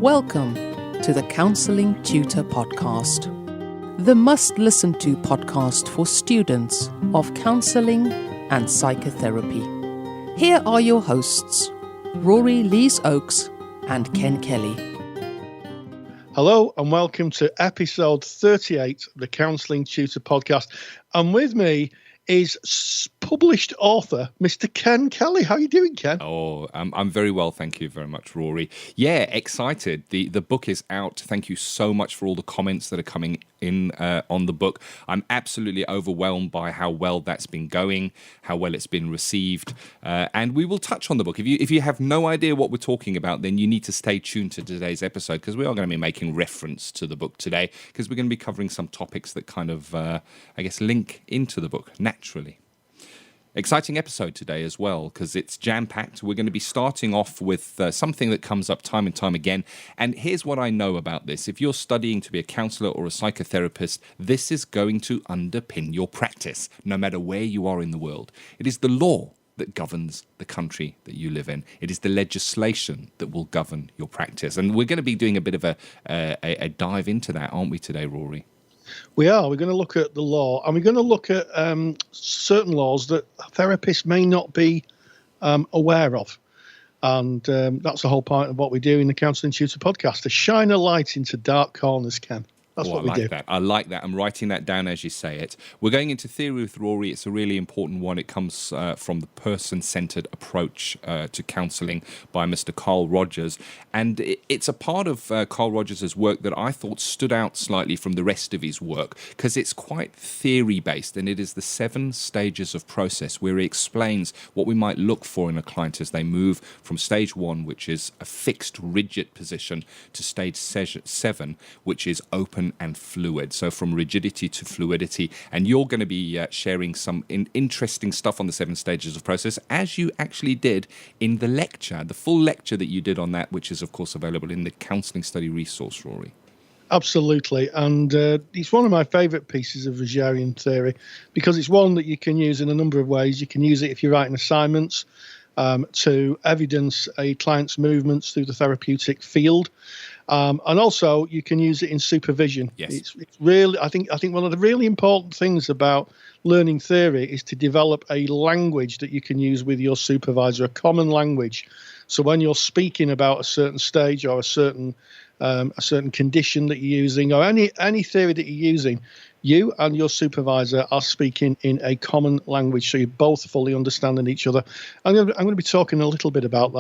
Welcome to the Counselling Tutor Podcast, the must-listen-to podcast for students of counselling and psychotherapy. Here are your hosts, Rory Lees-Oakes and Ken Kelly. Hello and welcome to episode 38 of the Counselling Tutor Podcast. And with me is published author, Mr. Ken Kelly. How are you doing, Ken? Oh, I'm very well, thank you very much, Rory. Yeah, excited. The book is out. Thank you so much for all the comments that are coming in on the book. I'm absolutely overwhelmed by how well that's been going, how well it's been received, and we will touch on the book. If you have no idea what we're talking about, then you need to stay tuned to today's episode, because we are going to be making reference to the book today, because we're going to be covering some topics that kind of, link into the book naturally. Exciting episode today as well, because it's jam-packed. We're going to be starting off with something that comes up time and time again. And here's what I know about this. If you're studying to be a counsellor or a psychotherapist, this is going to underpin your practice, no matter where you are in the world. It is the law that governs the country that you live in. It is the legislation that will govern your practice. And we're going to be doing a bit of a dive into that, aren't we, today, Rory? We are. We're going to look at the law, and we're going to look at certain laws that therapists may not be aware of. And that's the whole point of what we do in the Counselling Tutor Podcast, to shine a light into dark corners, Ken. That's what we do. I like that. I'm writing that down as you say it. We're going into theory with Rory. It's a really important one. It comes from the person-centered approach to counselling by Mr. Carl Rogers. And it's a part of Carl Rogers' work that I thought stood out slightly from the rest of his work, because it's quite theory-based, and it is the 7 stages of process, where he explains what we might look for in a client as they move from stage 1, which is a fixed, rigid position, to stage 7, which is open and fluid. So from rigidity to fluidity. And you're going to be sharing some interesting stuff on the 7 stages of process, as you actually did in the lecture, the full lecture that you did on that, which is of course available in the Counselling Study Resource, Rory. Absolutely. And it's one of my favourite pieces of Rogerian theory, because it's one that you can use in a number of ways. You can use it if you're writing assignments, to evidence a client's movements through the therapeutic field. And also you can use it in supervision. Yes. It's really, I think one of the really important things about learning theory is to develop a language that you can use with your supervisor, a common language. So when you're speaking about a certain stage or a certain condition that you're using, or any theory that you're using, you and your supervisor are speaking in a common language, so you're both fully understanding each other. I'm going to be talking a little bit about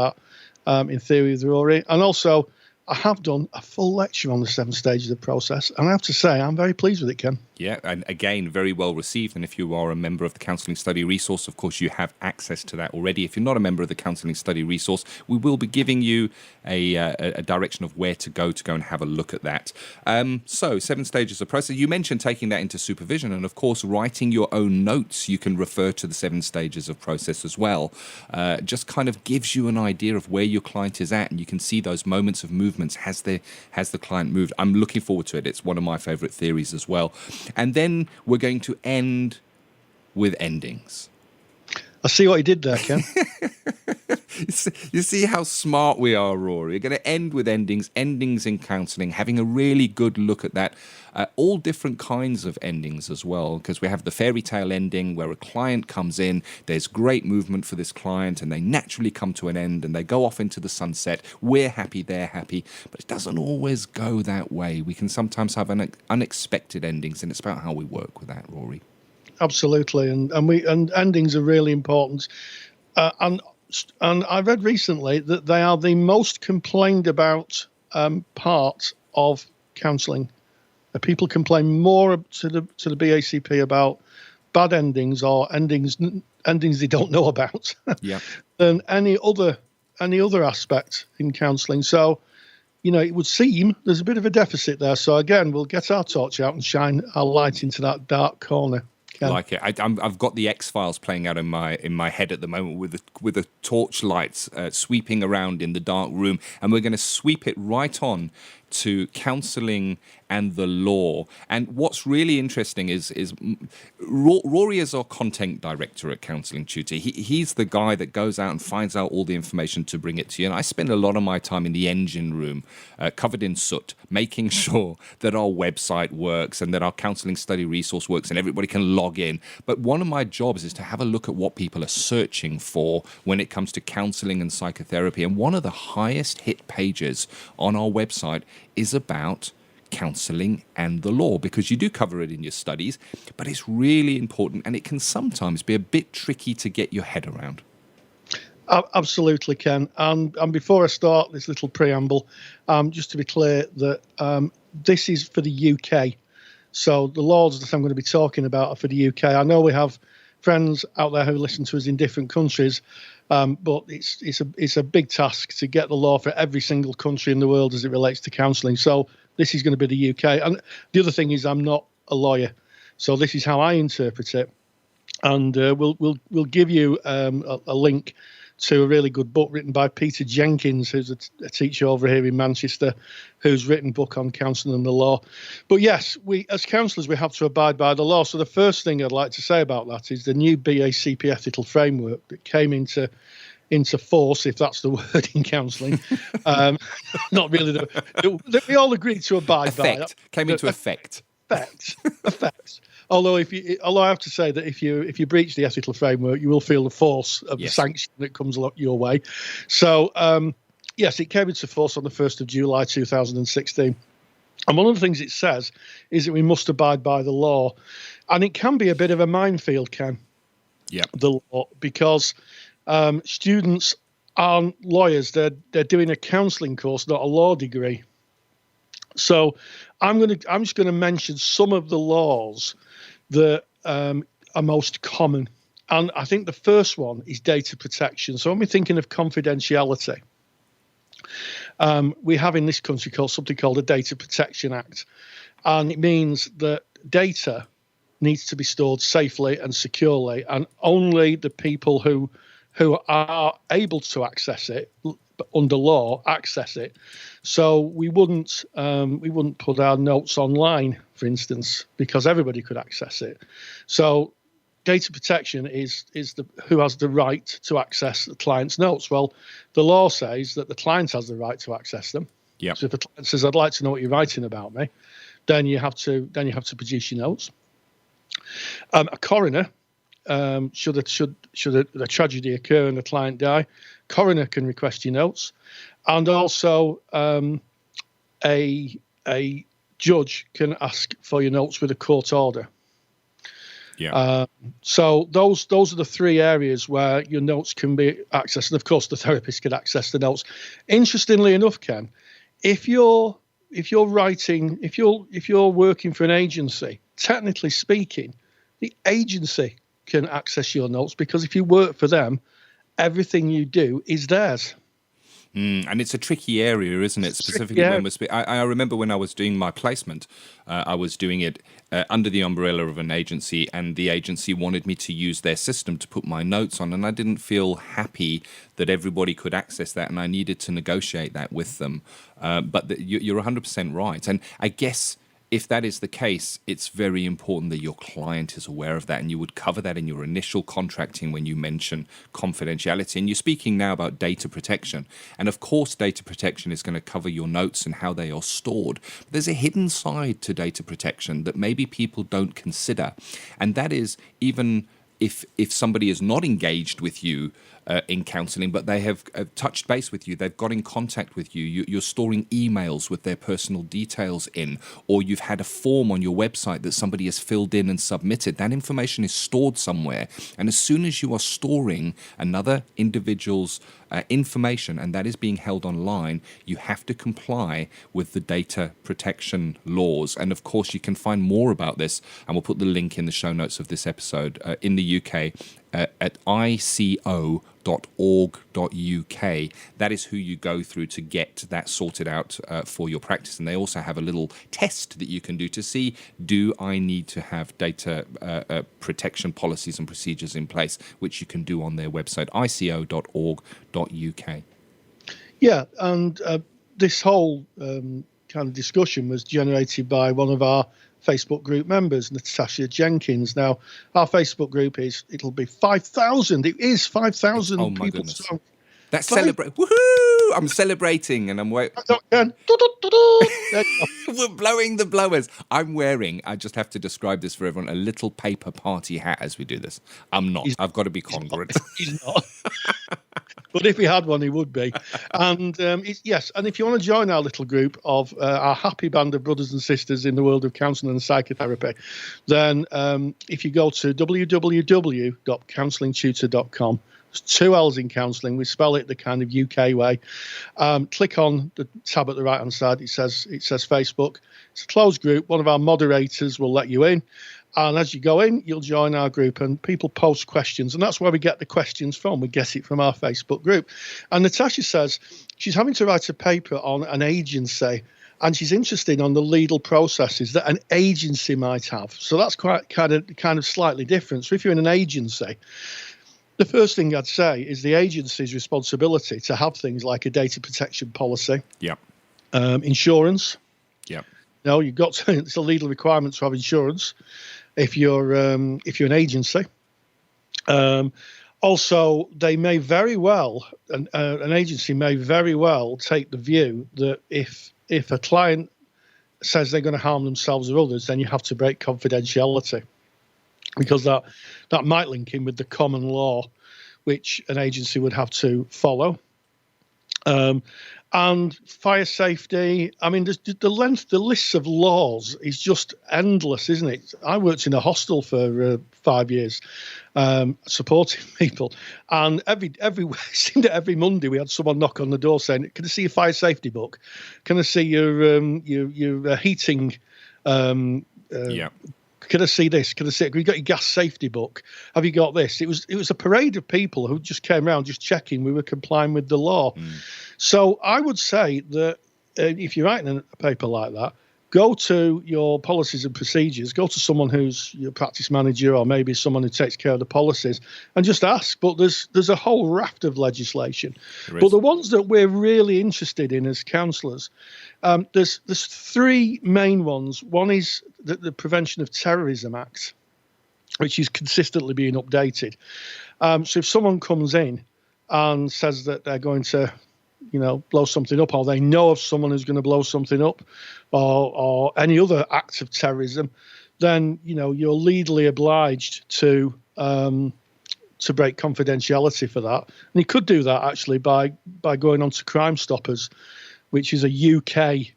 that in theory with Rory. And also, I have done a full lecture on the 7 stages of process, and I have to say I'm very pleased with it, Ken. Yeah, and again, very well received. And if you are a member of the Counselling Study Resource, of course, you have access to that already. If you're not a member of the Counselling Study Resource, we will be giving you a direction of where to go and have a look at that. So, 7 stages of process. You mentioned taking that into supervision, and of course, writing your own notes. You can refer to the 7 stages of process as well. Just kind of gives you an idea of where your client is at, and you can see those moments of movements. Has the client moved? I'm looking forward to it. It's one of my favourite theories as well. And then we're going to end with endings. I see what you did there, Ken. You see how smart we are, Rory. We're going to end with endings in counselling, having a really good look at that. All different kinds of endings as well, because we have the fairy tale ending where a client comes in, there's great movement for this client, and they naturally come to an end and they go off into the sunset. We're happy, they're happy, but it doesn't always go that way. We can sometimes have unexpected endings, and it's about how we work with that, Rory. Absolutely, and endings are really important. And I read recently that they are the most complained about part of counselling. People complain more to the BACP about bad endings or endings they don't know about than any other aspect in counselling. So, it would seem there's a bit of a deficit there. So again, we'll get our torch out and shine our light into that dark corner. I like it. I've got the X-Files playing out in my head at the moment with the torch lights sweeping around in the dark room, and we're going to sweep it right on to counselling and the law. And what's really interesting is Rory is our content director at Counselling Tutor. He's the guy that goes out and finds out all the information to bring it to you. And I spend a lot of my time in the engine room, covered in soot, making sure that our website works and that our counselling study resource works and everybody can log in. But one of my jobs is to have a look at what people are searching for when it comes to counselling and psychotherapy. And one of the highest hit pages on our website is about counselling and the law, because you do cover it in your studies, but it's really important and it can sometimes be a bit tricky to get your head around. Absolutely, Ken. And before I start this little preamble, just to be clear that this is for the UK. So the laws that I'm going to be talking about are for the UK. I know we have friends out there who listen to us in different countries, but it's a big task to get the law for every single country in the world as it relates to counselling. So this is going to be the UK. And the other thing is I'm not a lawyer, so this is how I interpret it. And we'll give you a link to a really good book written by Peter Jenkins, who's a teacher over here in Manchester, who's written a book on counselling and the law. But yes, we as counsellors, we have to abide by the law. So the first thing I'd like to say about that is the new BACP ethical framework that came into force, if that's the word in counselling. Not really. We all agreed to abide by that. Came into effect. Effect. Although I have to say that if you breach the ethical framework, you will feel the force of the sanction that comes your way. So yes, it came into force on the 1st of July 2016. And one of the things it says is that we must abide by the law. And it can be a bit of a minefield, Ken, the law, because students aren't lawyers. They're doing a counselling course, not a law degree. So I'm just going to mention some of the laws that are most common. And I think the first one is data protection. So when we're thinking of confidentiality, we have in this country something called the Data Protection Act. And it means that data needs to be stored safely and securely, and only the people who are able to access it under law access it. So we wouldn't put our notes online, for instance, because everybody could access it. So data protection is who has the right to access the client's notes. Well, the law says that the client has the right to access them. Yeah. So if the client says, "I'd like to know what you're writing about me," then you have to produce your notes. A coroner, should a tragedy occur and the client die, coroner can request your notes, and also a judge can ask for your notes with a court order. Yeah. So those are the three areas where your notes can be accessed, and of course the therapist can access the notes. Interestingly enough, Ken, if you're working for an agency, technically speaking, the agency can access your notes, because if you work for them, everything you do is theirs. And it's a tricky area, isn't it? Specifically, when I remember when I was doing my placement, I was doing it under the umbrella of an agency, and the agency wanted me to use their system to put my notes on, and I didn't feel happy that everybody could access that, and I needed to negotiate that with them. But you're 100% right, and I guess if that is the case, it's very important that your client is aware of that, and you would cover that in your initial contracting when you mention confidentiality. And you're speaking now about data protection. And of course, data protection is going to cover your notes and how they are stored. But there's a hidden side to data protection that maybe people don't consider. And that is, even if somebody is not engaged with you in counselling, but they have touched base with you, they've got in contact with you, you're storing emails with their personal details in, or you've had a form on your website that somebody has filled in and submitted, that information is stored somewhere. And as soon as you are storing another individual's information, and that is being held online, you have to comply with the data protection laws. And of course, you can find more about this, and we'll put the link in the show notes of this episode, in the UK at ico.org.uk. That is who you go through to get that sorted out for your practice. And they also have a little test that you can do to see, do I need to have data protection policies and procedures in place, which you can do on their website, ico.org.uk. Yeah, and this whole kind of discussion was generated by one of our Facebook group members, Peter Jenkins. Now, our Facebook group it'll be 5,000. It is 5,000 oh my people. Goodness. So, That's celebrate. Woohoo! I'm celebrating and I'm waiting. We're blowing the blowers. I'm wearing, I just have to describe this for everyone, a little paper party hat as we do this. I'm not. I've got to be congruent. He's not. But if he had one, he would be. And yes, and if you want to join our little group of our happy band of brothers and sisters in the world of counselling and psychotherapy, then if you go to www.counsellingtutor.com, there's 2 L's in counselling. We spell it the kind of UK way. Click on the tab at the right-hand side. It says Facebook. It's a closed group. One of our moderators will let you in. And as you go in, you'll join our group and people post questions. And that's where we get the questions from. We get it from our Facebook group. And Natasha says she's having to write a paper on an agency and she's interested on the legal processes that an agency might have. So that's quite kind of slightly different. So if you're in an agency, the first thing I'd say is the agency's responsibility to have things like a data protection policy, insurance. No, you've got to, it's a legal requirement to have insurance if you're an agency. Also, they may very well, an agency may very well take the view that if a client says they're going to harm themselves or others, then you have to break confidentiality, because that might link in with the common law, which an agency would have to follow. And fire safety, I mean, the lists of laws is just endless, isn't it? I worked in a hostel for 5 years, supporting people, and it seemed that every Monday we had someone knock on the door saying, "Can I see your fire safety book? Can I see your heating?" Can I see this? Can I see it? Have you got your gas safety book? Have you got this? It was a parade of people who just came around just checking we were complying with the law. So I would say that if you're writing a paper like that, go to your policies and procedures, go to someone who's your practice manager or maybe someone who takes care of the policies and just ask. But there's a whole raft of legislation. But the ones that we're really interested in as counsellors, there's 3 main ones. One is the Prevention of Terrorism Act, which is consistently being updated. So if someone comes in and says that they're going to blow something up, or they know of someone who's going to blow something up, or any other act of terrorism, then you're legally obliged to break confidentiality for that. And you could do that actually by going on to Crime Stoppers, which is a UK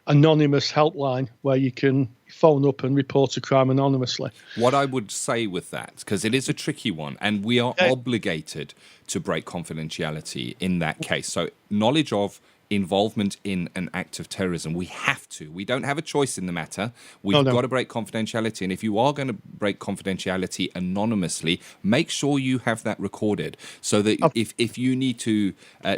anonymous helpline where you can phone up and report a crime anonymously. What I would say with that, because it is a tricky one, and we are obligated to break confidentiality in that case. So knowledge of involvement in an act of terrorism, we have to. We don't have a choice in the matter. We've got to break confidentiality. And if you are going to break confidentiality anonymously, make sure you have that recorded so that if you need to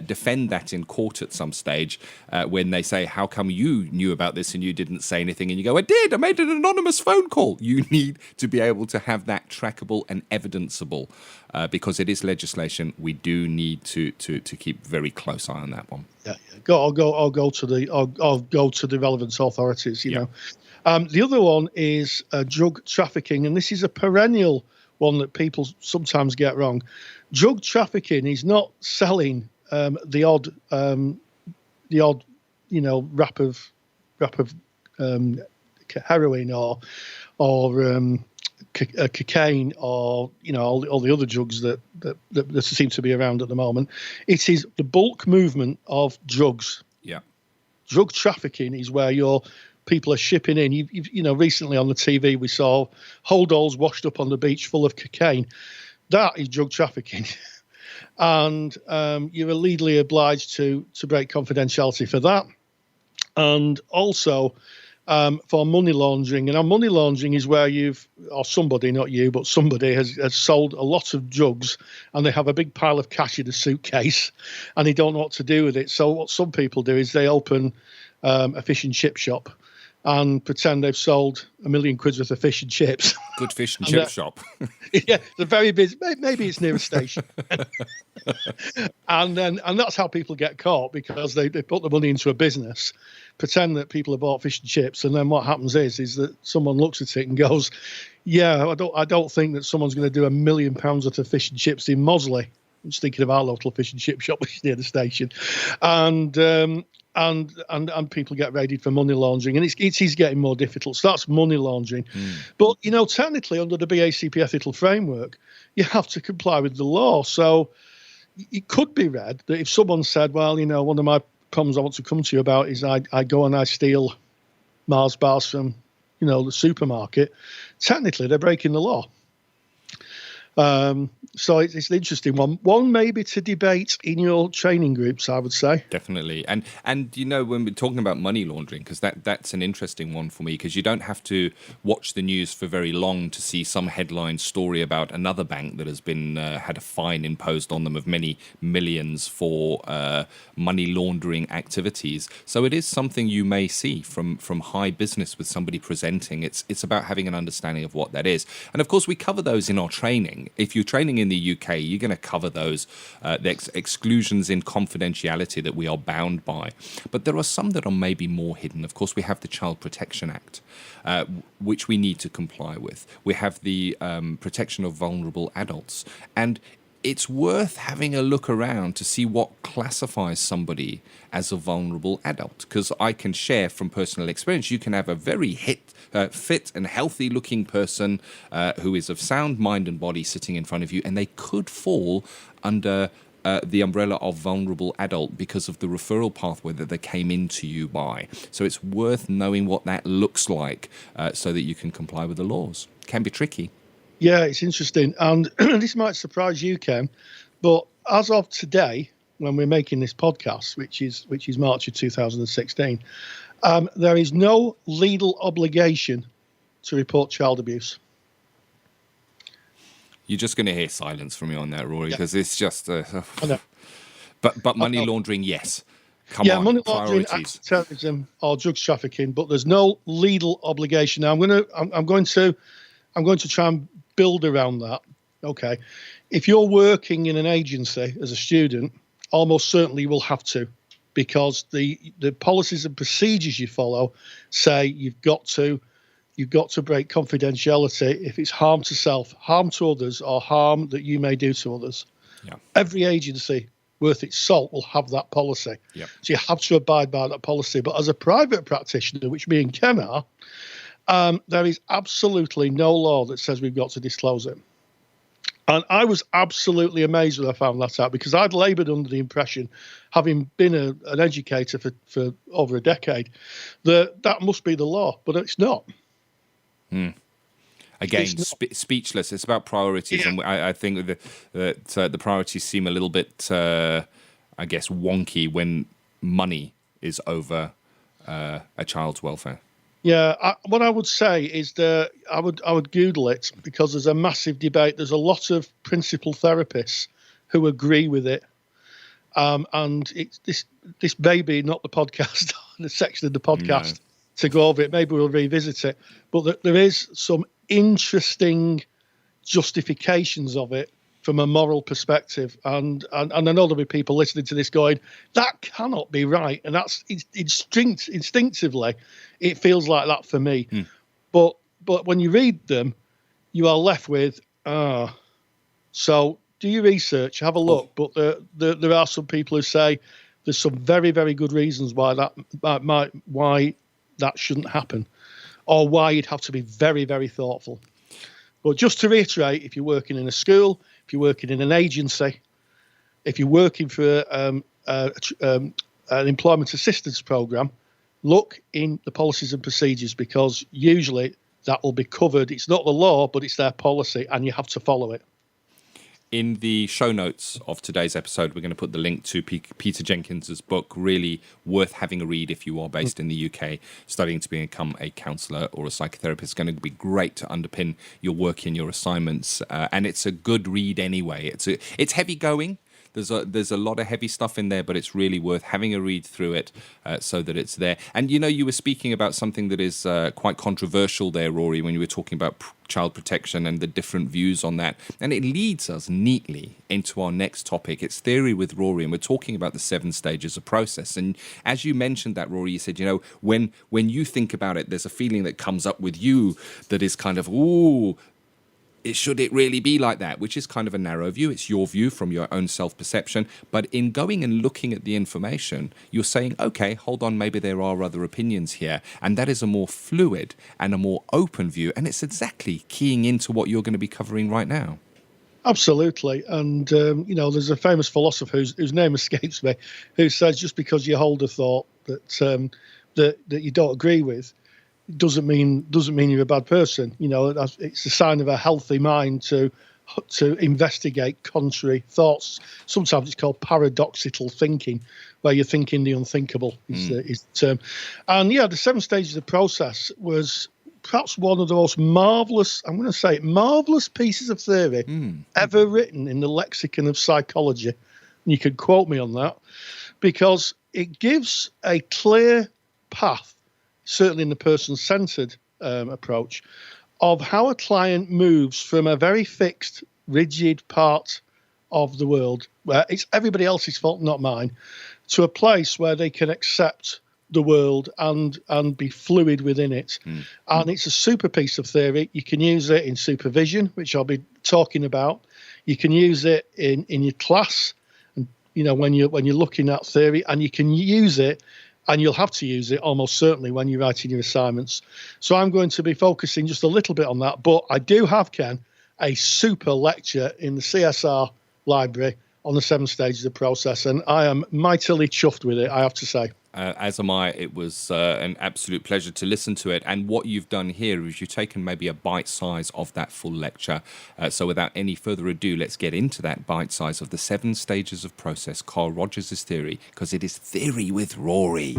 defend that in court at some stage, when they say, how come you knew about this and you didn't say anything? And you go, I did. I made an anonymous phone call. You need to be able to have that trackable and evidenceable, because it is legislation. We do need to keep very close eye on that one. Yeah. I'll go to the relevant authorities. You know, the other one is drug trafficking, and this is a perennial one that people sometimes get wrong. Drug trafficking is not selling the odd wrap of heroin or cocaine or all the other drugs that seem to be around at the moment. It is the bulk movement of drugs. Yeah, drug trafficking is where people are shipping in. Recently on the TV we saw holdalls washed up on the beach full of cocaine. That is drug trafficking, and you're legally obliged to break confidentiality for that, and also. For money laundering. And money laundering is where somebody has sold a lot of drugs and they have a big pile of cash in a suitcase and they don't know what to do with it. So what some people do is they open a fish and chip shop and pretend they've sold £1 million worth of fish and chips. Good fish and chip shop. Yeah, they're very busy. Maybe it's near a station. and that's how people get caught, because they put the money into a business, pretend that people have bought fish and chips, and then what happens is that someone looks at it and goes, yeah, I don't think that someone's going to do £1 million worth of fish and chips in Mosley. I'm just thinking of our local fish and chip shop, which is near the station. And people get raided for money laundering, and it is getting more difficult. So that's money laundering. But, technically under the BACP ethical framework, you have to comply with the law. So it could be read that if someone said, well, one of my problems I want to come to you about is I go and I steal Mars bars from, the supermarket, technically they're breaking the law. So it's an interesting one. One maybe to debate in your training groups, I would say. Definitely. And when we're talking about money laundering, because that's an interesting one for me, because you don't have to watch the news for very long to see some headline story about another bank that has been had a fine imposed on them of many millions for money laundering activities. So it is something you may see from high business with somebody presenting. It's about having an understanding of what that is. And of course, we cover those in our training. If you're training in the UK, you're going to cover those the exclusions in confidentiality that we are bound by. But there are some that are maybe more hidden. Of course, we have the Child Protection Act, which we need to comply with. We have the protection of vulnerable adults. And it's worth having a look around to see what classifies somebody as a vulnerable adult. Because I can share from personal experience, you can have a very fit and healthy looking person who is of sound mind and body sitting in front of you, and they could fall under the umbrella of vulnerable adult because of the referral pathway that they came into you by. So it's worth knowing what that looks like so that you can comply with the laws. Can be tricky. Yeah, it's interesting. And this might surprise you, Ken, but as of today, when we're making this podcast, which is March of 2016, there is no legal obligation to report child abuse. You're just going to hear silence from me on that, Rory, because it's just... I know. But money laundering, yes. Come on, money laundering, terrorism, or drugs trafficking, but there's no legal obligation. Now, I'm going to try and build around that. Okay, if you're working in an agency as a student, almost certainly you will have to, because the policies and procedures you follow say you've got to break confidentiality if it's harm to self, harm to others, or harm that you may do to others. Yeah. Every agency worth its salt will have that policy. Yep. So you have to abide by that policy. But as a private practitioner, which me and Ken are, there is absolutely no law that says we've got to disclose it. And I was absolutely amazed when I found that out, because I'd laboured under the impression, having been an educator for over a decade, that must be the law, but it's not. Again, speechless. It's about priorities, and I think that the priorities seem a little bit, I guess, wonky when money is over a child's welfare. Yeah, what I would say is that I would Google it, because there's a massive debate. There's a lot of principal therapists who agree with it, and it's this may be not the podcast, the section of the podcast to go over it. Maybe we'll revisit it, but there is some interesting justifications of it from a moral perspective, and I know there'll be people listening to this going, that cannot be right, and that's instinctively it feels like that for me. But when you read them, you are left with so do your research, have a look. But there are some people who say there's some very, very good reasons why that shouldn't happen, or why you'd have to be very, very thoughtful. But just to reiterate, if you're working in a school, if you're working in an agency, if you're working for an employment assistance program, look in the policies and procedures, because usually that will be covered. It's not the law, but it's their policy, and you have to follow it. In the show notes of today's episode, we're going to put the link to Peter Jenkins' book, really worth having a read if you are based in the UK, studying to become a counsellor or a psychotherapist. It's going to be great to underpin your work in your assignments, and it's a good read anyway. It's heavy going. there's a lot of heavy stuff in there, but it's really worth having a read through it so that it's there. And you were speaking about something that is quite controversial there, Rory, when you were talking about child protection and the different views on that. And it leads us neatly into our next topic. It's Theory with Rory, and we're talking about the 7 stages of process. And as you mentioned that, Rory, you said, when you think about it, there's a feeling that comes up with you that is kind of, should it really be like that? Which is kind of a narrow view. It's your view from your own self-perception. But in going and looking at the information, you're saying, okay, hold on, maybe there are other opinions here. And that is a more fluid and a more open view. And it's exactly keying into what you're going to be covering right now. Absolutely. And, there's a famous philosopher whose name escapes me, who says just because you hold a thought that you don't agree with, doesn't mean you're a bad person. It's a sign of a healthy mind to investigate contrary thoughts. Sometimes it's called paradoxical thinking, where you're thinking the unthinkable is the term. And the 7 stages of process was perhaps one of the most marvelous pieces of theory ever written in the lexicon of psychology. And you could quote me on that, because it gives a clear path, certainly in the person-centered approach, of how a client moves from a very fixed, rigid part of the world, where it's everybody else's fault, not mine, to a place where they can accept the world and be fluid within it. And it's a super piece of theory. You can use it in supervision, which I'll be talking about. You can use it in your class, and when you're looking at theory, and you can use it, and you'll have to use it almost certainly when you're writing your assignments. So I'm going to be focusing just a little bit on that. But I do have, Ken, a super lecture in the CSR library on the 7 stages of process, and I am mightily chuffed with it, I have to say. As am I. It was an absolute pleasure to listen to it. And what you've done here is you've taken maybe a bite size of that full lecture. So without any further ado, let's get into that bite size of the 7 stages of process, Carl Rogers' theory, because it is Theory with Rory.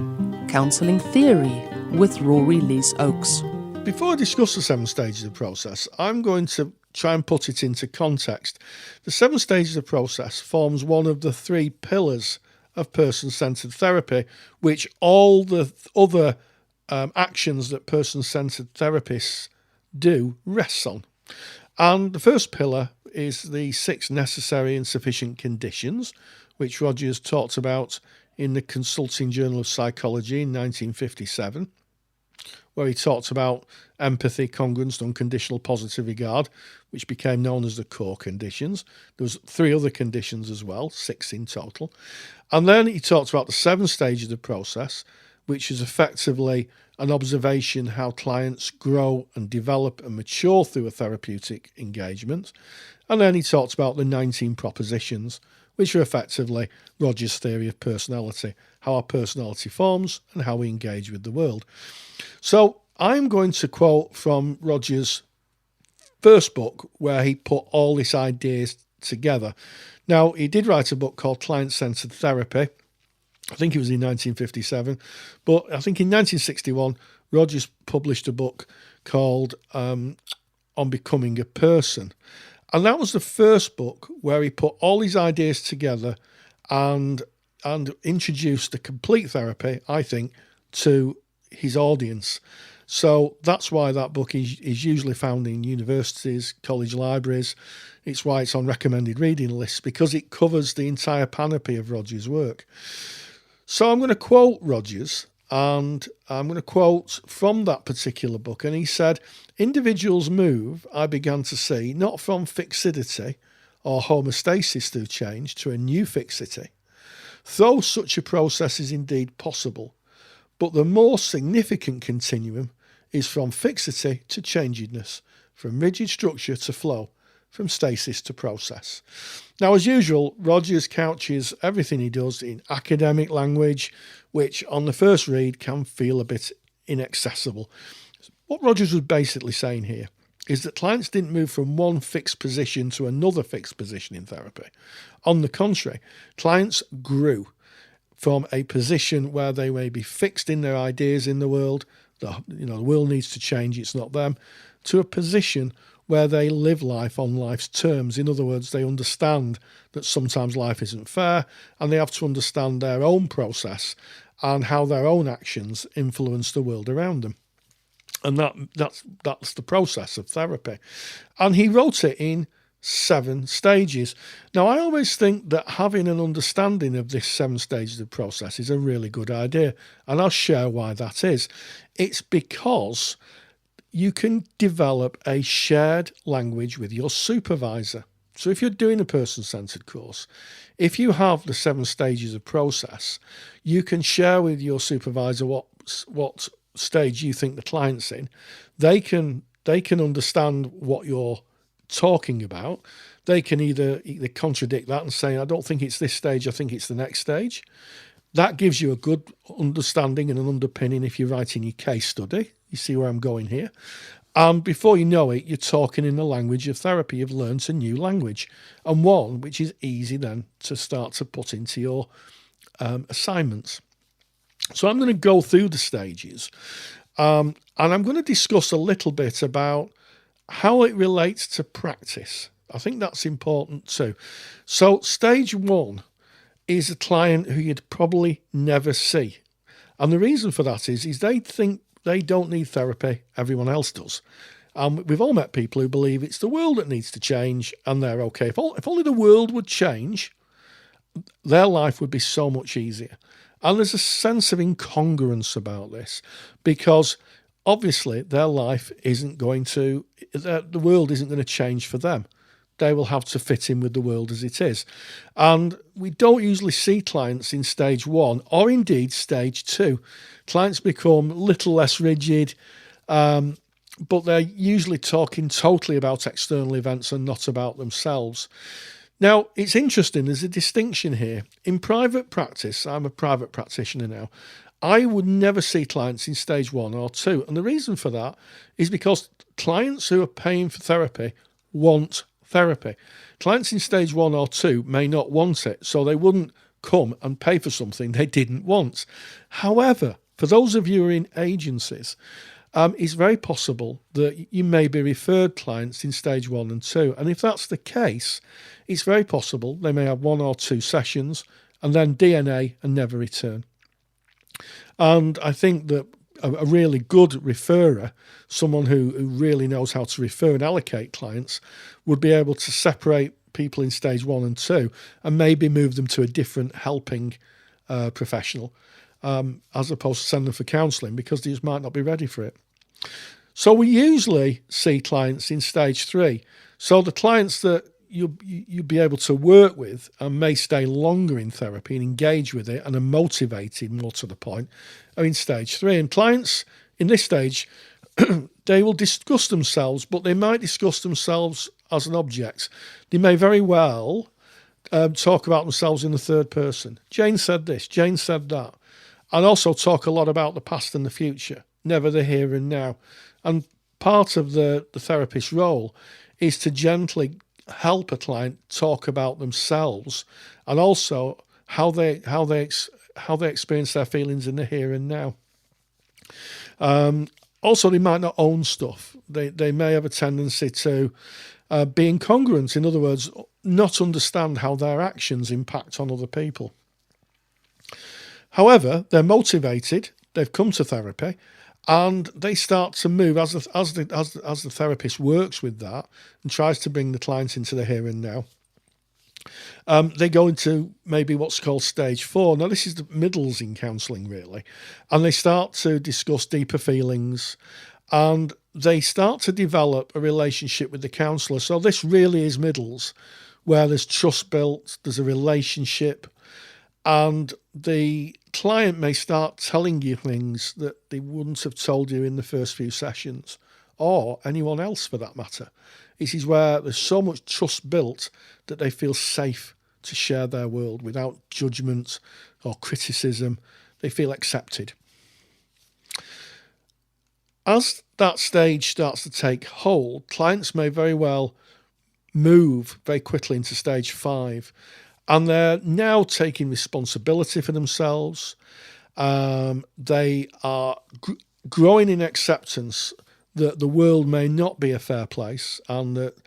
Counselling Theory with Rory Lees Oakes. Before I discuss the 7 stages of process, I'm going to try and put it into context. The 7 stages of process forms one of the 3 pillars of person-centered therapy, which all the other actions that person-centered therapists do rests on. And the first pillar is the 6 necessary and sufficient conditions, which Rogers talked about in the Consulting Journal of Psychology in 1957, where he talked about empathy, congruence, unconditional positive regard, which became known as the core conditions. There was 3 other conditions as well, 6 in total. And then he talked about the 7 stages of the process, which is effectively an observation how clients grow and develop and mature through a therapeutic engagement. And then he talked about the 19 propositions, which are effectively Rogers' theory of personality, how our personality forms and how we engage with the world. So I'm going to quote from Rogers' first book, where he put all these ideas together. Now, he did write a book called Client-Centered Therapy. I think it was in 1957. But I think in 1961, Rogers published a book called On Becoming a Person. And that was the first book where he put all these ideas together and introduced a complete therapy, I think, to his audience. So that's why that book is usually found in universities, college libraries. It's why it's on recommended reading lists, because it covers the entire panoply of Rogers' work. So I'm going to quote Rogers, and I'm going to quote from that particular book. And he said, individuals move, I began to see, not from fixity or homeostasis through change to a new fixity. Though such a process is indeed possible, but the more significant continuum is from fixity to changedness, from rigid structure to flow, from stasis to process. Now, as usual, Rogers couches everything he does in academic language, which on the first read can feel a bit inaccessible. What Rogers was basically saying here is that clients didn't move from one fixed position to another fixed position in therapy. On the contrary, clients grew from a position where they may be fixed in their ideas in the world, the world needs to change, it's not them, to a position where they live life on life's terms. In other words, they understand that sometimes life isn't fair, and they have to understand their own process and how their own actions influence the world around them. And that's the process of therapy. And he wrote it in 7 stages. Now, I always think that having an understanding of this 7 stages of process is a really good idea, and I'll share why that is. It's because you can develop a shared language with your supervisor. So if you're doing a person-centered course, if you have the 7 stages of process, you can share with your supervisor what stage you think the client's in. They can understand what you're talking about. They can either contradict that and say, I don't think it's this stage, I think it's the next stage. That gives you a good understanding and an underpinning if you're writing your case study. You see where I'm going here? And before you know it, you're talking in the language of therapy. You've learnt a new language, and one which is easy then to start to put into your assignments. So I'm going to go through the stages, and I'm going to discuss a little bit about how it relates to practice. I think that's important too. So stage 1 is a client who you'd probably never see. And the reason for that is they think they don't need therapy, everyone else does. We've all met people who believe it's the world that needs to change and they're okay. If only the world would change, their life would be so much easier. And there's a sense of incongruence about this because obviously their life isn't going to, the world isn't going to change for them. They will have to fit in with the world as it is. And we don't usually see clients in stage 1 or indeed stage 2. Clients become a little less rigid, but they're usually talking totally about external events and not about themselves. Now, it's interesting, there's a distinction here. In private practice, I'm a private practitioner now, I would never see clients in stage 1 or 2. And the reason for that is because clients who are paying for therapy want therapy. Clients in stage 1 or 2 may not want it, so they wouldn't come and pay for something they didn't want. However, for those of you who are in agencies, it's very possible that you may be referred clients in stage 1 and 2. And if that's the case, it's very possible they may have 1 or 2 sessions and then DNA and never return. And I think that a really good referrer, someone who really knows how to refer and allocate clients, would be able to separate people in stage 1 and 2 and maybe move them to a different helping professional as opposed to send them for counselling because they just might not be ready for it. So we usually see clients in stage 3. So the clients that you'll be able to work with and may stay longer in therapy and engage with it and are motivated more to the point are in stage 3. And clients in this stage, they will discuss themselves, but they might discuss themselves as an object. They may very well talk about themselves in the third person. Jane said this, Jane said that, and also talk a lot about the past and the future, never the here and now. And part of the therapist's role is to gently help a client talk about themselves and also how they experience their feelings in the here and now. Also, they might not own stuff. They may have a tendency to be incongruent. In other words, not understand how their actions impact on other people. However, they're motivated. They've come to therapy, and they start to move as the therapist works with that and tries to bring the client into the here and now. They go into maybe what's called stage 4. Now, this is the middles in counselling, really. And they start to discuss deeper feelings and they start to develop a relationship with the counsellor. So this really is middles, where there's trust built, there's a relationship, and the client may start telling you things that they wouldn't have told you in the first few sessions, or anyone else for that matter. This is where there's so much trust built that they feel safe to share their world without judgment or criticism. They feel accepted. As that stage starts to take hold, clients may very well move very quickly into stage 5, and they're now taking responsibility for themselves. They are growing in acceptance that the world may not be a fair place, and that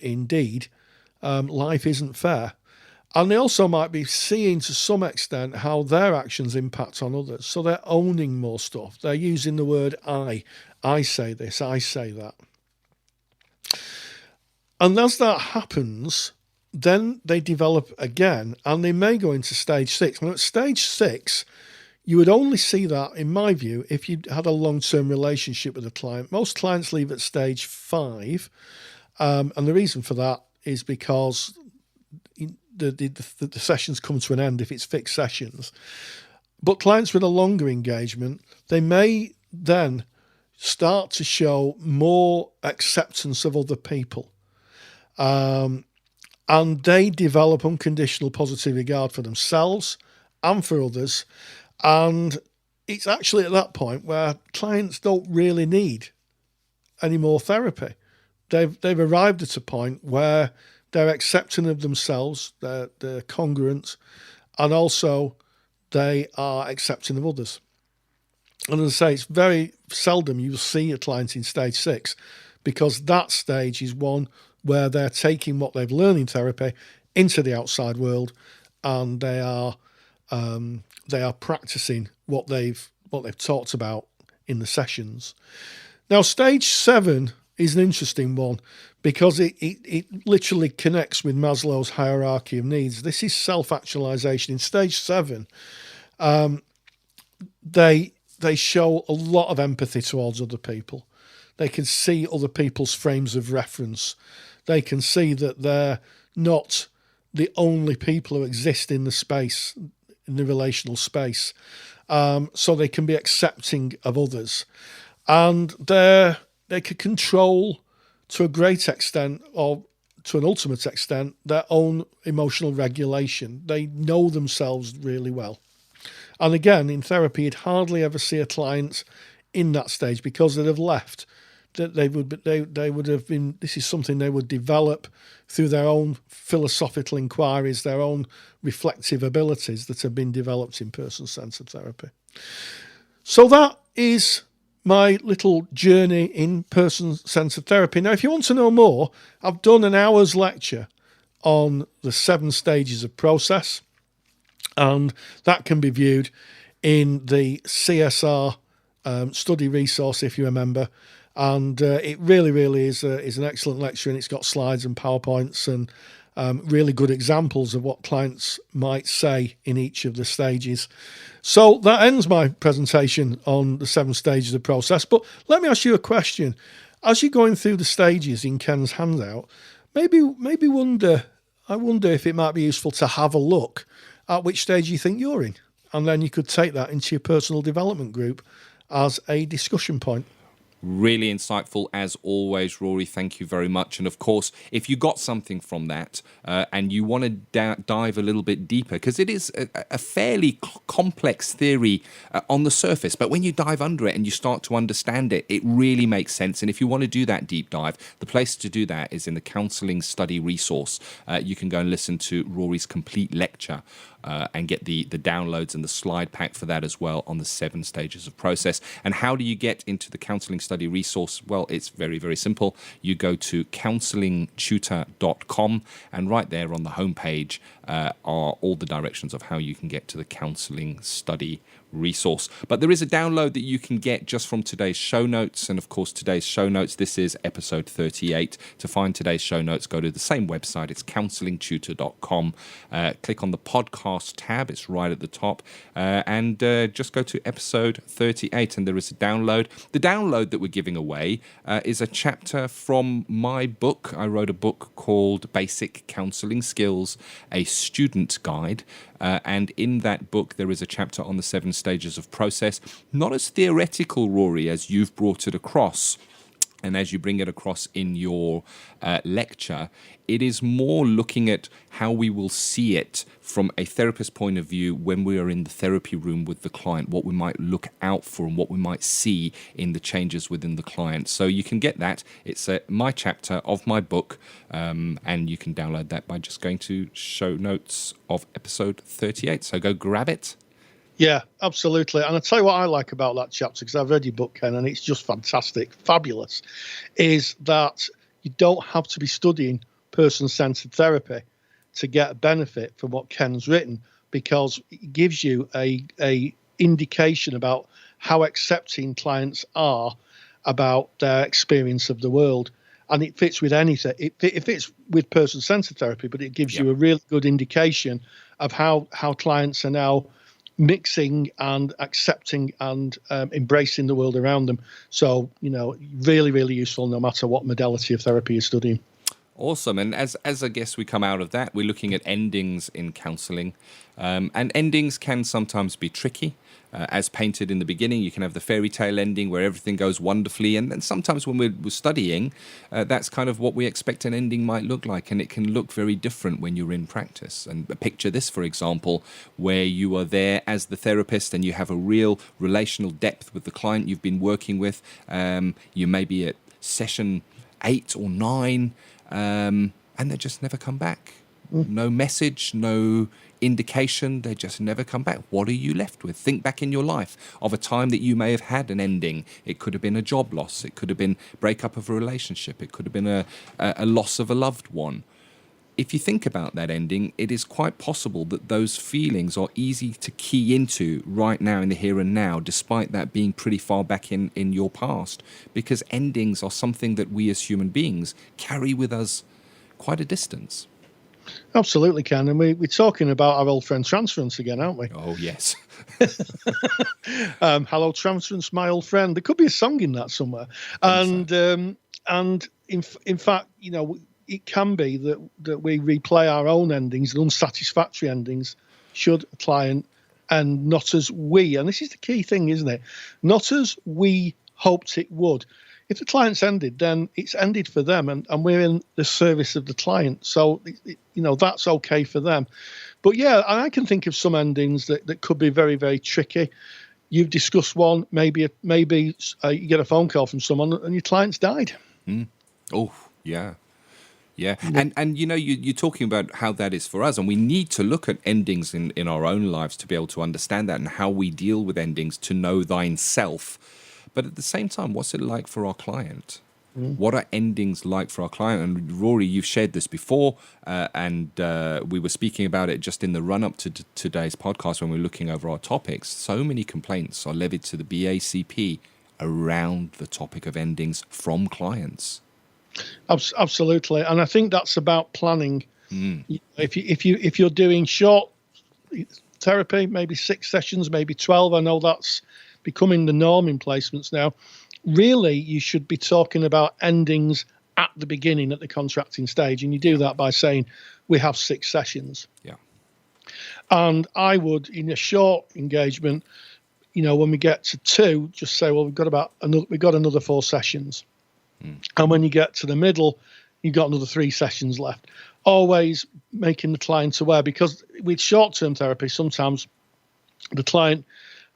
indeed life isn't fair. And they also might be seeing to some extent how their actions impact on others. So they're owning more stuff. They're using the word I say this, I say that. And as that happens, then they develop again, and they may go into stage 6. Now, at stage 6, you would only see that, in my view, if you had a long-term relationship with a client. Most clients leave at stage 5, and the reason for that is because the sessions come to an end if it's fixed sessions. But clients with a longer engagement, they may then start to show more acceptance of other people. And they develop unconditional positive regard for themselves and for others. And it's actually at that point where clients don't really need any more therapy. They've arrived at a point where they're accepting of themselves, they're congruent, and also they are accepting of others. And as I say, it's very seldom you'll see a client in stage 6, because that stage is one where they're taking what they've learned in therapy into the outside world, and they are practicing what they've talked about in the sessions. Now, stage 7 is an interesting one because it literally connects with Maslow's hierarchy of needs. This is self-actualization. In stage 7, they show a lot of empathy towards other people. They can see other people's frames of reference. They can see that they're not the only people who exist in the space, in the relational space. So they can be accepting of others. And they can control, to a great extent, or to an ultimate extent, their own emotional regulation. They know themselves really well. And again, in therapy, you'd hardly ever see a client in that stage because they'd have left. That they would have been. This is something they would develop through their own philosophical inquiries, their own reflective abilities that have been developed in person-centered therapy. So that is my little journey in person-centered therapy. Now, if you want to know more, I've done an hour's lecture on the 7 stages of process, and that can be viewed in the CSR study resource, if you remember. And it really is an excellent lecture, and it's got slides and PowerPoints and really good examples of what clients might say in each of the stages. So that ends my presentation on the 7 stages of the process. But let me ask you a question. As you're going through the stages in Ken's handout, maybe wonder if it might be useful to have a look at which stage you think you're in. And then you could take that into your personal development group as a discussion point. Really insightful as always, Rory. Thank you very much. And of course, if you got something from that and you want to dive a little bit deeper, because it is a fairly complex theory on the surface, but when you dive under it and you start to understand it, it really makes sense. And if you want to do that deep dive, the place to do that is in the Counselling Study resource. You can go and listen to Rory's complete lecture and get the downloads and the slide pack for that as well on the 7 stages of process. And how do you get into the Counselling Study resource? Well, it's very, very simple. You go to counsellingtutor.com, and right there on the homepage are all the directions of how you can get to the Counselling Study resource. But there is a download that you can get just from today's show notes. And of course, today's show notes, this is episode 38. To find today's show notes, go to the same website. It's counsellingtutor.com. Click on the podcast tab. It's right at the top. And just go to episode 38 and there is a download. The download that we're giving away is a chapter from my book. I wrote a book called Basic Counselling Skills, a Student Guide. And in that book, there is a chapter on the 7 stages of process. Not as theoretical, Rory, as you've brought it across. And as you bring it across in your lecture, it is more looking at how we will see it from a therapist's point of view when we are in the therapy room with the client, what we might look out for and what we might see in the changes within the client. So you can get that. It's my chapter of my book, and you can download that by just going to show notes of episode 38. So go grab it Yeah, absolutely. And I'll tell you what I like about that chapter, because I've read your book, Ken, and it's just fantastic, fabulous, is that you don't have to be studying person-centered therapy to get a benefit from what Ken's written, because it gives you a indication about how accepting clients are about their experience of the world. And it fits with anything. It fits with person-centered therapy, but it gives you a really good indication of how clients are now mixing and accepting and embracing the world around them. So, really, really useful no matter what modality of therapy you're studying. Awesome. And as I guess we come out of that, we're looking at endings in counselling. And endings can sometimes be tricky. As painted in the beginning, you can have the fairy tale ending where everything goes wonderfully. And then sometimes when we're studying, that's kind of what we expect an ending might look like. And it can look very different when you're in practice. And picture this, for example, where you are there as the therapist and you have a real relational depth with the client you've been working with. You may be at session 8 or 9, and they just never come back. No message, no indication, they just never come back. What are you left with? Think back in your life of a time that you may have had an ending. It could have been a job loss. It could have been breakup of a relationship. It could have been a loss of a loved one. If you think about that ending, it is quite possible that those feelings are easy to key into right now in the here and now, despite that being pretty far back in your past, because endings are something that we as human beings carry with us quite a distance. Absolutely, Ken. And we're talking about our old friend transference again, aren't we? Oh, yes. Hello, transference, my old friend. There could be a song in that somewhere. And in fact, it can be that we replay our own endings, the unsatisfactory endings, should a client, and not as we, and this is the key thing, isn't it? Not as we hoped it would. If the client's ended, then it's ended for them, and we're in the service of the client. So, that's okay for them. But yeah, I can think of some endings that could be very, very tricky. You've discussed one, maybe you get a phone call from someone and your client's died. Oh, yeah. Yeah. And you're talking about how that is for us, and we need to look at endings in our own lives to be able to understand that and how we deal with endings, to know thine self. But at the same time, what's it like for our client? What are endings like for our client? And Rory, you've shared this before, and we were speaking about it just in the run-up to today's podcast when we were looking over our topics. So many complaints are levied to the BACP around the topic of endings from clients. Absolutely, and I think that's about planning. If you're doing short therapy, maybe 6 sessions, maybe 12. I know that's becoming the norm in placements now. Really, you should be talking about endings at the beginning, at the contracting stage, and you do that by saying we have 6 sessions. Yeah. And I would, in a short engagement, when we get to 2, just say, well, we've got another 4 sessions. And when you get to the middle, you've got another 3 sessions left. Always making the client aware, because with short-term therapy, sometimes the client,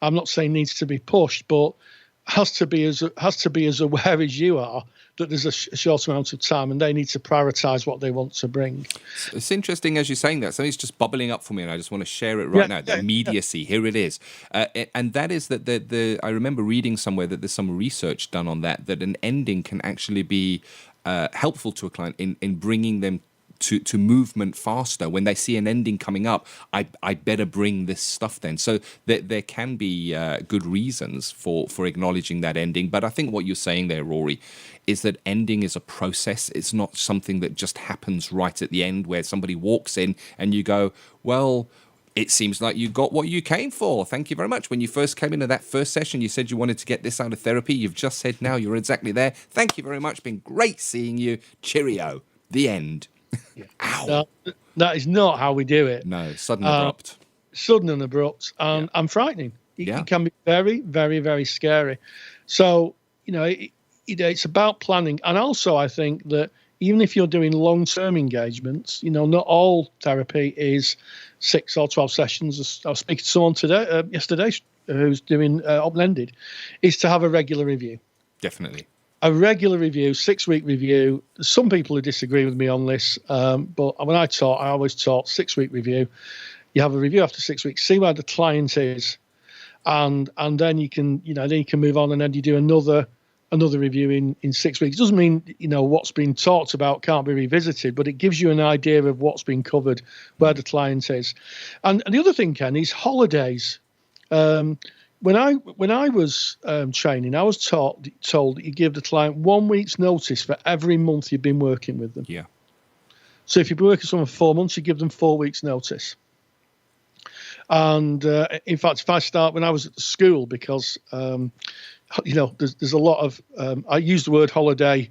I'm not saying needs to be pushed, but has to be as aware as you are that there's a short amount of time and they need to prioritize what they want to bring. It's interesting as you're saying that. Something's just bubbling up for me and I just want to share it right now. The immediacy, here it is. And that is that I remember reading somewhere that there's some research done on that an ending can actually be helpful to a client in bringing them to movement faster. When they see an ending coming up, I better bring this stuff then. So there can be good reasons for acknowledging that ending. But I think what you're saying there, Rory, is that ending is a process. It's not something that just happens right at the end where somebody walks in and you go, well, it seems like you got what you came for. Thank you very much. When you first came into that first session, you said you wanted to get this out of therapy. You've just said now you're exactly there. Thank you very much. Been great seeing you. Cheerio. The end. Ow. That is not how we do it. No, sudden abrupt. Sudden and abrupt and frightening. It can be very, very, very scary. So, it's about planning. And also, I think that even if you're doing long-term engagements, not all therapy is 6 or 12 sessions. I was speaking to someone yesterday who's doing open-ended, is to have a regular review. Definitely. A regular review, 6-week review. There's some people who disagree with me on this, but when I always taught 6-week review. You have a review after 6 weeks, see where the client is, and then you can move on, and then you do another review in 6 weeks. Doesn't mean what's been talked about can't be revisited, but it gives you an idea of what's been covered, where the client is. And the other thing, Ken, is holidays. When I was training, I was told that you give the client 1 week's notice for every month you've been working with them. Yeah. So if you've been working with someone for 4 months, you give them 4 weeks notice. And in fact, if I start when I was at the school, because there's a lot of I use the word holiday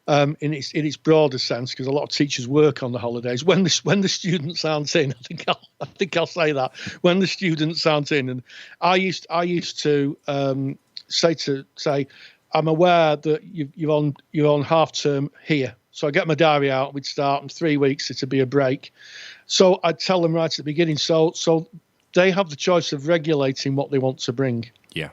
in its broader sense, because a lot of teachers work on the holidays when the students aren't in. I think I'll say that when the students aren't in. And I used to say I'm aware that you're on half term here. So I get my diary out. We'd start in 3 weeks. It'd be a break. So I'd tell them right at the beginning. So they have the choice of regulating what they want to bring. Yeah.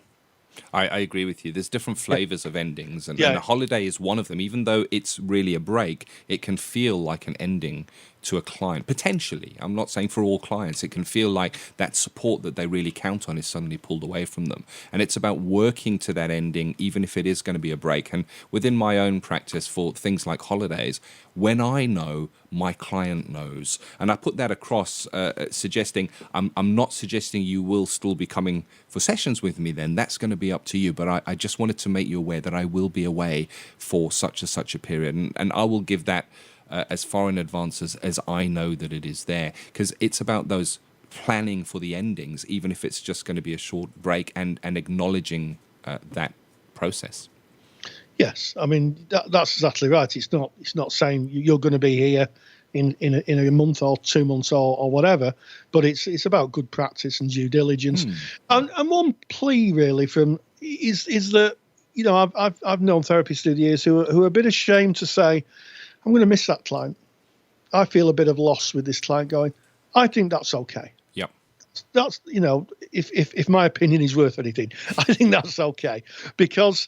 I agree with you. There's different flavors of endings, and a holiday is one of them. Even though it's really a break, it can feel like an ending to a client, potentially. I'm not saying for all clients. It can feel like that support that they really count on is suddenly pulled away from them. And it's about working to that ending, even if it is going to be a break. And within my own practice for things like holidays, when I know, my client knows. And I put that across, suggesting, I'm not suggesting you will still be coming for sessions with me then. That's going to be up to you. But I just wanted to make you aware that I will be away for such a period. And I will give that as far in advance as I know that it is there, because it's about those planning for the endings, even if it's just going to be a short break, and acknowledging that process. Yes, I mean that's exactly right. It's not saying you're going to be here in a month or 2 months or whatever, but it's about good practice and due diligence. And one plea really is that I've known therapists through the years who are a bit ashamed to say, I'm going to miss that client. I feel a bit of loss with this client going. I think that's okay. Yep. That's, if my opinion is worth anything, I think that's okay, because,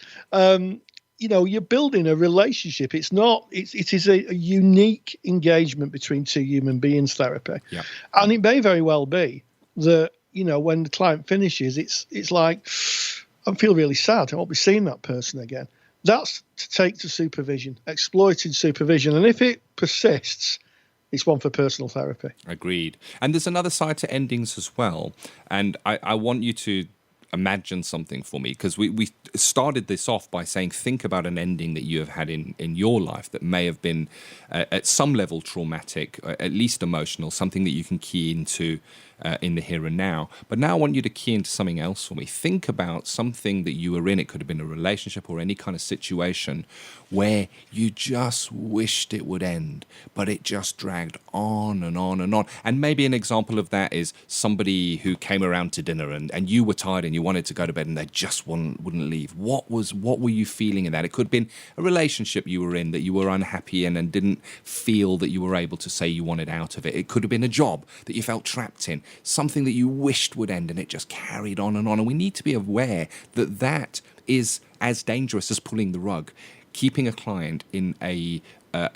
you're building a relationship. It is a unique engagement between two human beings, therapy. Yep. And it may very well be that, when the client finishes, it's like, I feel really sad. I won't be seeing that person again. That's to take to supervision, exploited supervision. And if it persists, it's one for personal therapy. Agreed. And there's another side to endings as well. And I want you to imagine something for me, because we started this off by saying, think about an ending that you have had in your life that may have been at some level traumatic, at least emotional, something that you can key into in the here and now. But now I want you to key into something else for me. Think about something that you were in. It could have been a relationship or any kind of situation where you just wished it would end, but it just dragged on and on and on. And maybe an example of that is somebody who came around to dinner and you were tired and you wanted to go to bed and they just wouldn't leave. What were you feeling in that? It could have been a relationship you were in that you were unhappy in and didn't feel that you were able to say you wanted out of it. It could have been a job that you felt trapped in, something that you wished would end and it just carried on and on. And we need to be aware that that is as dangerous as pulling the rug. Keeping a client in a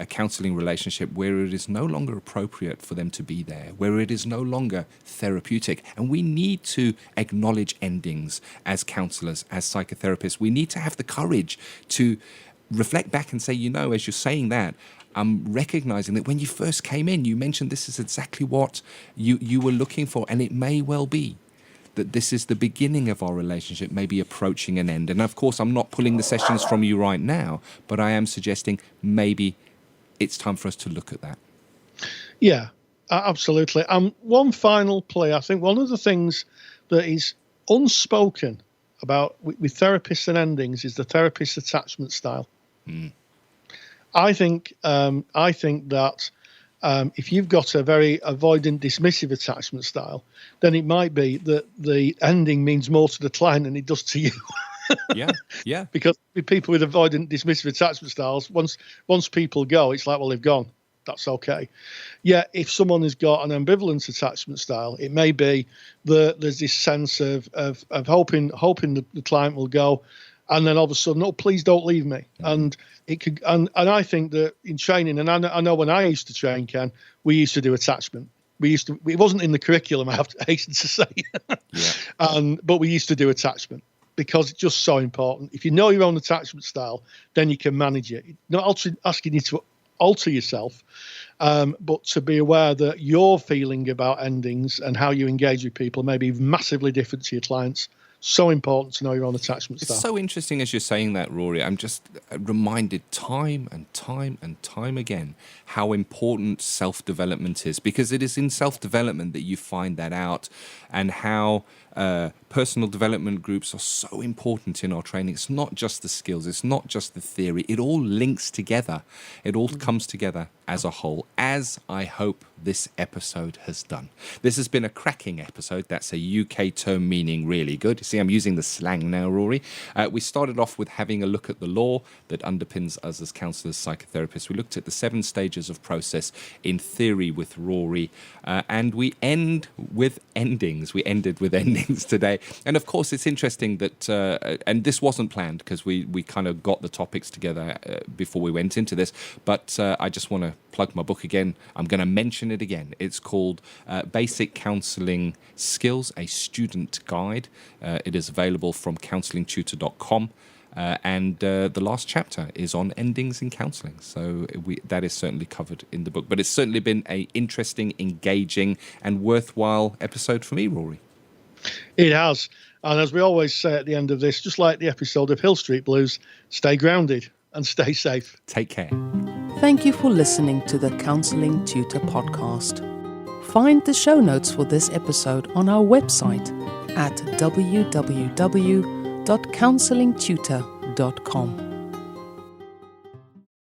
counselling relationship where it is no longer appropriate for them to be there, where it is no longer therapeutic. And we need to acknowledge endings as counsellors, as psychotherapists. We need to have the courage to reflect back and say, as you're saying that, I'm recognizing that when you first came in, you mentioned this is exactly what you were looking for. And it may well be that this is the beginning of our relationship, maybe approaching an end. And of course, I'm not pulling the sessions from you right now, but I am suggesting maybe it's time for us to look at that. Yeah, absolutely. One final play. I think one of the things that is unspoken about with therapists and endings is the therapist's attachment style. I think that if you've got a very avoidant, dismissive attachment style, then it might be that the ending means more to the client than it does to you. Yeah. Because with people with avoidant, dismissive attachment styles, once people go, it's like, well, they've gone. That's okay. Yeah, if someone has got an ambivalent attachment style, it may be that there's this sense of hoping the client will go, and then all of a sudden, oh, please don't leave me. And it could, and I think that in training, and I know when I used to train, Ken, we used to do attachment. it wasn't in the curriculum, I have to hasten to say, but we used to do attachment because it's just so important. If you know your own attachment style, then you can manage it. Not asking you to alter yourself, but to be aware that your feeling about endings and how you engage with people may be massively different to your clients. So important to know your own attachment style. It's so interesting as you're saying that, Rory. I'm just reminded time and time again how important self-development is, because it is in self-development that you find that out, and how personal development groups are so important in our training. It's not just the skills, it's not just the theory. It all links together. It all comes together as a whole, as I hope this episode has done. This has been a cracking episode. That's a UK term meaning really good. You see, I'm using the slang now, Rory. We started off with having a look at the law that underpins us as counsellors, psychotherapists. We looked at the 7 stages of process in theory with Rory, and we end with endings. We ended with endings today. And of course, it's interesting that, and this wasn't planned because we kind of got the topics together before we went into this, but I just want to plug my book again. I'm going to mention it again. It's called Basic Counselling Skills, a Student Guide. It is available from counsellingtutor.com. And the last chapter is on endings in counselling. So that is certainly covered in the book. But it's certainly been an interesting, engaging and worthwhile episode for me, Rory. It has. And as we always say at the end of this, just like the episode of Hill Street Blues, stay grounded and stay safe. Take care. Thank you for listening to the Counselling Tutor Podcast. Find the show notes for this episode on our website at www.counsellingtutor.com.